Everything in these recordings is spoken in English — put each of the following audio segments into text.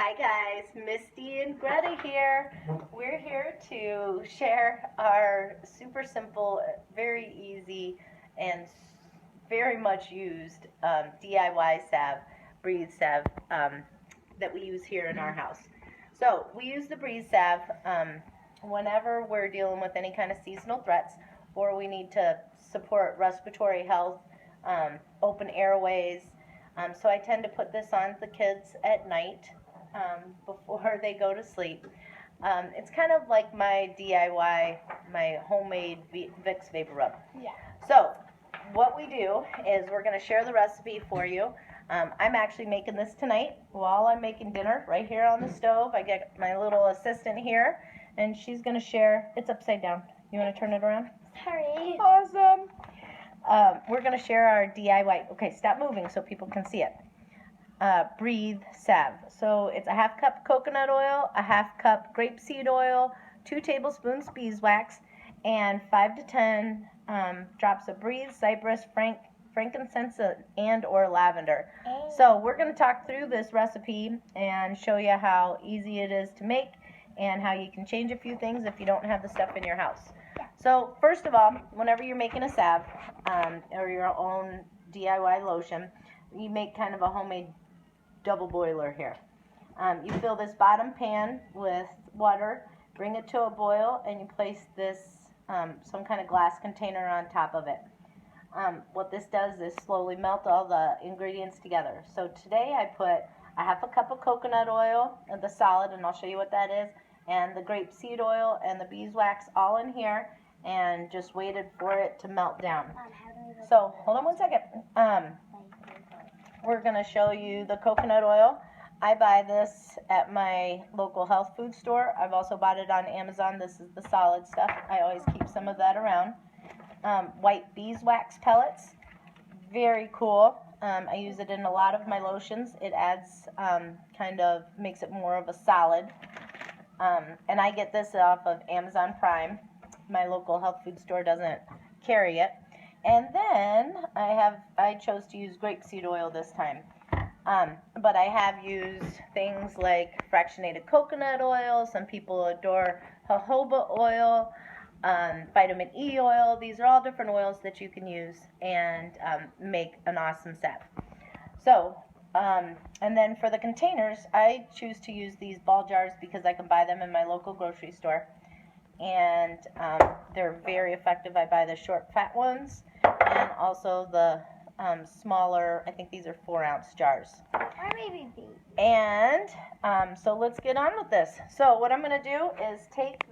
Hi guys, Misty and Greta here. We're here to share our super simple, very easy, and very much used DIY salve, breathe salve, that we use here in our house. So we use the breathe salve whenever we're dealing with any kind of seasonal threats or we need to support respiratory health, open airways. So I tend to put this on the kids at night before they go to sleep. It's kind of like my DIY, my homemade Vicks Vapor Rub. Yeah. So what we do is we're going to share the recipe for you. I'm actually making this tonight while I'm making dinner right here on the stove. I get my little assistant here, and she's going to share. It's upside down. You want to turn it around? Sorry. Awesome. We're going to share our DIY. Okay, stop moving so people can see it. Breathe salve. So it's a half cup coconut oil, a half cup grapeseed oil, 2 tablespoons beeswax, and 5 to 10 drops of breathe, cypress, frankincense, and or lavender. So we're going to talk through this recipe and show you how easy it is to make and how you can change a few things if you don't have the stuff in your house. So first of all, whenever you're making a salve or your own DIY lotion, you make kind of a homemade double boiler here. You fill this bottom pan with water, bring it to a boil, and you place this some kind of glass container on top of it. What this does is slowly melt all the ingredients together. So today I put a half a cup of coconut oil, the solid, and I'll show you what that is, and the grapeseed oil and the beeswax all in here, and just waited for it to melt down. So hold on one second. We're going to show you the coconut oil. I buy this at my local health food store. I've also bought it on Amazon. This is the solid stuff. I always keep some of that around. White beeswax pellets. Very cool. I use it in a lot of my lotions. It adds, kind of makes it more of a solid. And I get this off of Amazon Prime. My local health food store doesn't carry it. And then I chose to use grapeseed oil this time. But I have used things like fractionated coconut oil. Some people adore jojoba oil, vitamin E oil. These are all different oils that you can use and make an awesome salve. So, and then for the containers, I choose to use these ball jars because I can buy them in my local grocery store. And they're very effective. I buy the short, fat ones and also the smaller, I think these are 4-ounce jars. Or maybe big. And so let's get on with this. So what I'm going to do is take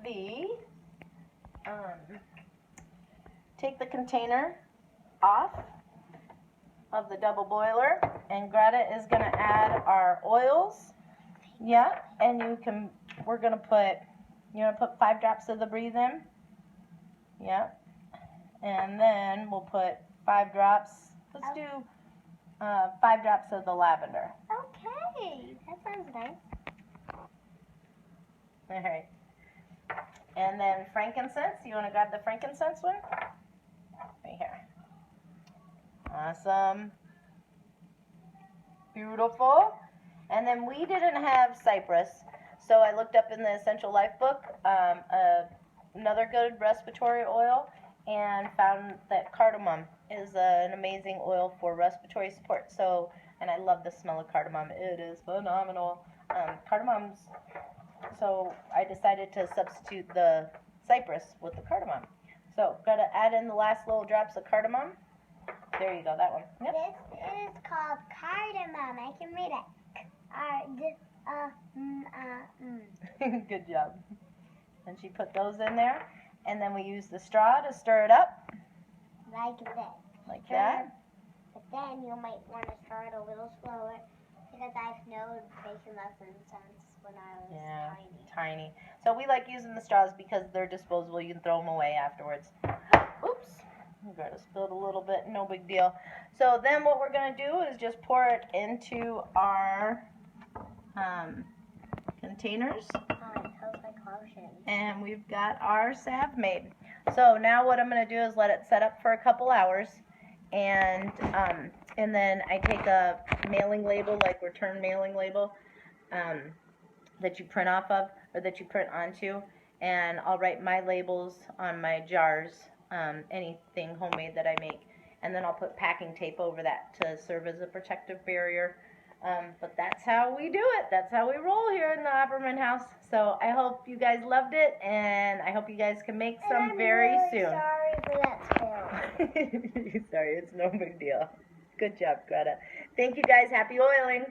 the container off of the double boiler, and Greta is going to add our oils. Yeah, and we're going to put, you want to put 5 drops of the breathe in? Yeah. And then we'll put 5 drops. Let's do 5 drops of the lavender. Okay, that sounds nice. All right. And then frankincense. You want to grab the frankincense one? Right here. Awesome. Beautiful. And then we didn't have cypress, so I looked up in the Essential Life book another good respiratory oil and found that cardamom is an amazing oil for respiratory support. So, and I love the smell of cardamom. It is phenomenal. So I decided to substitute the cypress with the cardamom. So, gotta add in the last little drops of cardamom. There you go, that one. Yep. This is called cardamom. I can read it. Good job. And she put those in there. And then we use the straw to stir it up. Like this. Like that. But then you might want to start a little slower because I've known making lessons since when I was tiny. So we like using the straws because they're disposable. You can throw them away afterwards. Oops. I got to spilled a little bit. No big deal. So then what we're going to do is just pour it into our containers. And we've got our salve made. So now what I'm going to do is let it set up for a couple hours. And then I take a mailing label, like return mailing label, that you print off of or that you print onto, and I'll write my labels on my jars, anything homemade that I make, and then I'll put packing tape over that to serve as a protective barrier. But that's how we do it. That's how we roll here in the Opperman house. So I hope you guys loved it, and I hope you guys can make some very soon. Sorry for that spill. Sorry, it's no big deal. Good job, Greta. Thank you guys. Happy oiling.